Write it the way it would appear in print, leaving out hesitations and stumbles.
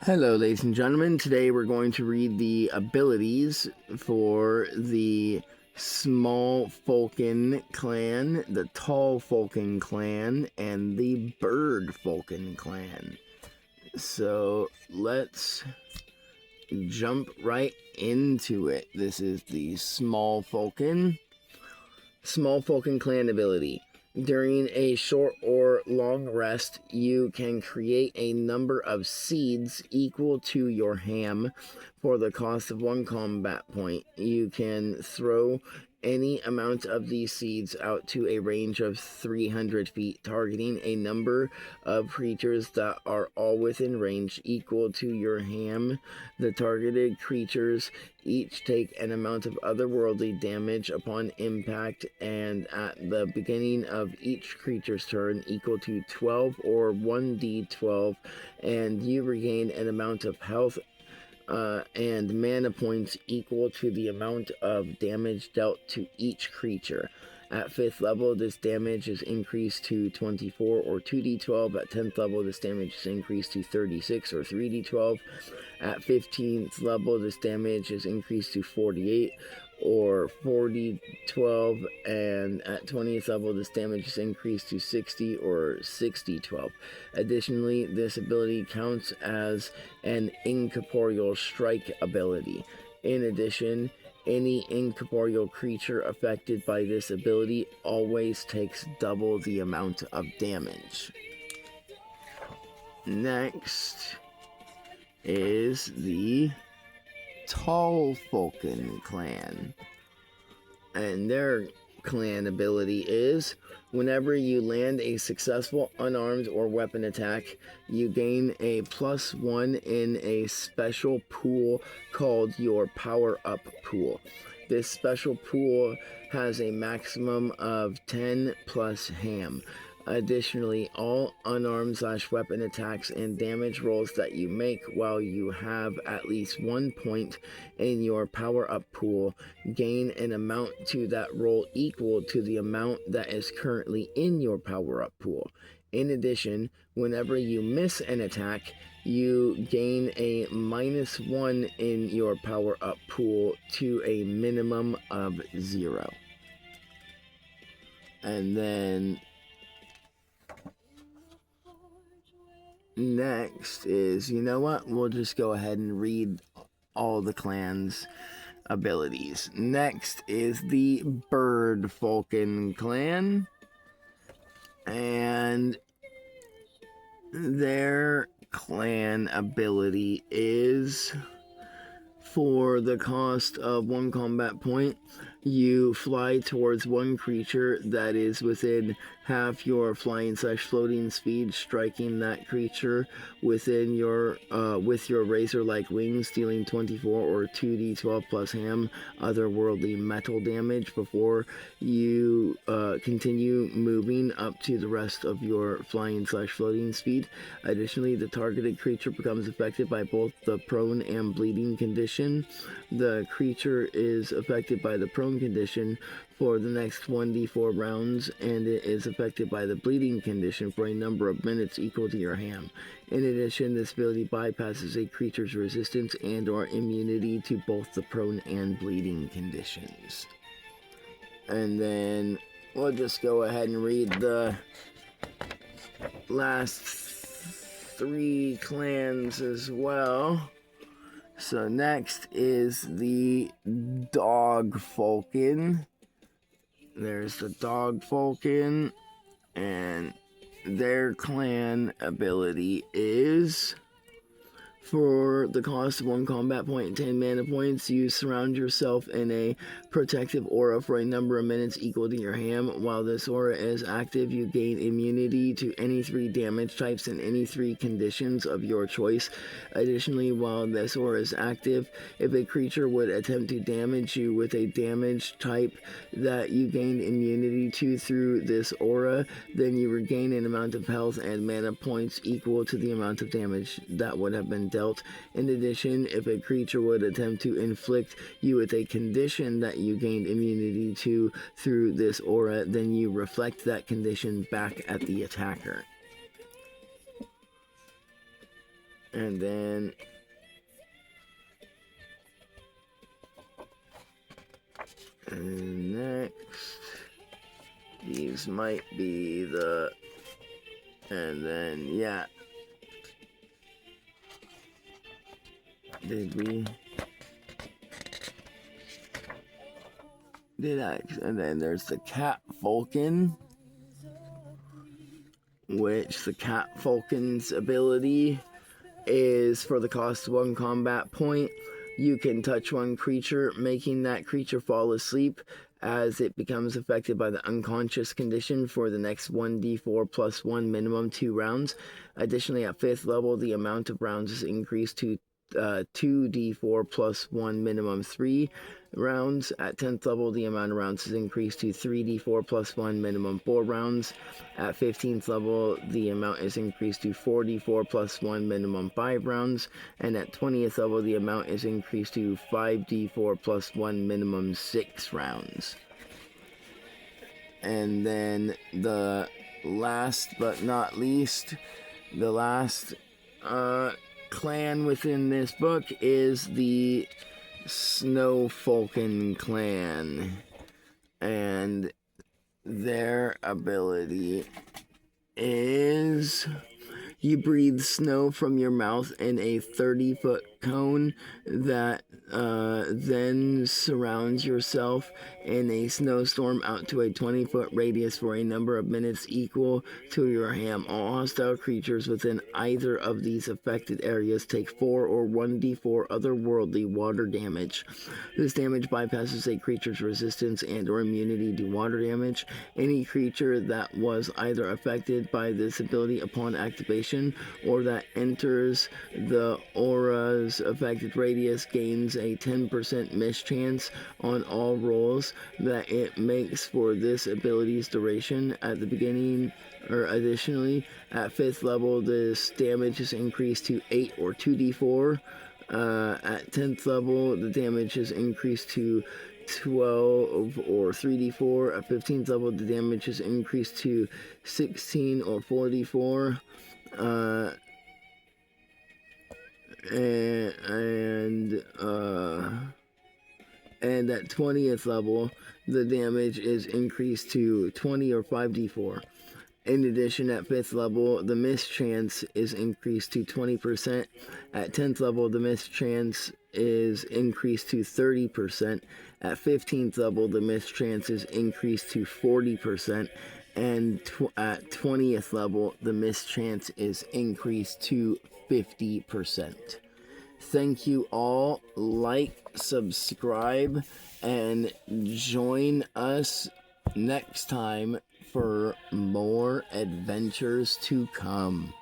Hello, ladies and gentlemen. Today we're going to read the abilities for the Small Falcon clan, the Tall Falcon clan, and the Bird Falcon clan. So let's jump right into it. This is the Small Falcon clan ability. During a short or long rest, you can create a number of seeds equal to your ham for the cost of 1 combat point. You can throw any amount of these seeds out to a range of 300 feet, targeting a number of creatures that are all within range equal to your ham. The targeted creatures each take an amount of otherworldly damage upon impact, and at the beginning of each creature's turn equal to 12 or 1d12, and you regain an amount of health and mana points equal to the amount of damage dealt to each creature. At 5th level, this damage is increased to 24 or 2d12. At 10th level, this damage is increased to 36 or 3d12. At 15th level, this damage is increased to 48 or 4d12, and at 20th level this damage is increased to 60 or 6d12. Additionally, this ability counts as an incorporeal strike ability. In addition, any incorporeal creature affected by this ability always takes double the amount of damage. Next is the Tall Falcon clan, and their clan ability is whenever you land a successful unarmed or weapon attack, you gain a +1 in a special pool called your power up pool. This special pool has a maximum of 10 plus ham. Additionally, all unarmed/weapon attacks and damage rolls that you make while you have at least 1 point in your power-up pool gain an amount to that roll equal to the amount that is currently in your power-up pool. In addition, whenever you miss an attack, you gain a -1 in your power-up pool to a minimum of 0. And then next is, you know what? We'll just go ahead and read all the clans' abilities. Next is the Bird Falcon clan, and their clan ability is for the cost of 1 combat point, you fly towards one creature that is within half your flying/floating speed, striking that creature within your with your razor-like wings, dealing 24 or 2d12 plus ham otherworldly metal damage before you continue moving up to the rest of your flying/floating speed. Additionally, the targeted creature becomes affected by both the prone and bleeding condition. The creature is affected by the prone condition for the next 1d4 rounds, and it is affected by the bleeding condition for a number of minutes equal to your ham. In addition, this ability bypasses a creature's resistance and or immunity to both the prone and bleeding conditions. And then we'll just go ahead and read the last 3 clans as well. So next is the Dog Falcon. There's the Dog Falcon, and their clan ability is for the cost of 1 combat point and 10 mana points, you surround yourself in a protective aura for a number of minutes equal to your ham. While this aura is active, you gain immunity to any 3 damage types and any 3 conditions of your choice. Additionally, while this aura is active, if a creature would attempt to damage you with a damage type that you gained immunity to through this aura, then you regain an amount of health and mana points equal to the amount of damage that would have been dealt. In addition, if a creature would attempt to inflict you with a condition that you gained immunity to through this aura, then you reflect that condition back at the attacker. And then next, these might be the, and then yeah, and then there's the Cat Falcon, which the Cat Falcon's ability is for the cost of 1 combat point. You can touch one creature, making that creature fall asleep as it becomes affected by the unconscious condition for the next 1d4 plus 1 minimum 2 rounds. Additionally, at 5th level, the amount of rounds is increased to 2d4 plus 1 minimum 3 rounds. At 10th level, the amount of rounds is increased to 3d4 plus 1 minimum 4 rounds. At 15th level, the amount is increased to 4d4 plus 1 minimum 5 rounds. And at 20th level, the amount is increased to 5d4 plus 1 minimum 6 rounds. And then the last but not least, the last clan within this book is the Snow Falcon clan, and their ability is you breathe snow from your mouth in a 30-foot cone that then surrounds yourself in a snowstorm out to a 20-foot radius for a number of minutes equal to your ham. All hostile creatures within either of these affected areas take 4 or 1d4 otherworldly water damage. This damage bypasses a creature's resistance and or immunity to water damage. Any creature that was either affected by this ability upon activation or that enters the aura's affected radius gains a 10% mischance on all rolls that it makes for this ability's duration. At the beginning, or additionally, at 5th level, this damage is increased to 8 or 2d4. At 10th level, the damage is increased to 12 or 3d4. At 15th level, the damage is increased to 16 or 4d4. And at 20th level, the damage is increased to 20 or 5d4. In addition, at 5th level, the mischance is increased to 20%. At 10th level, the mischance is increased to 30%. At 15th level, the mischance is increased to 40%. And at 20th level, the mischance is increased to 50%. Thank you all. Like, subscribe, and join us next time for more adventures to come.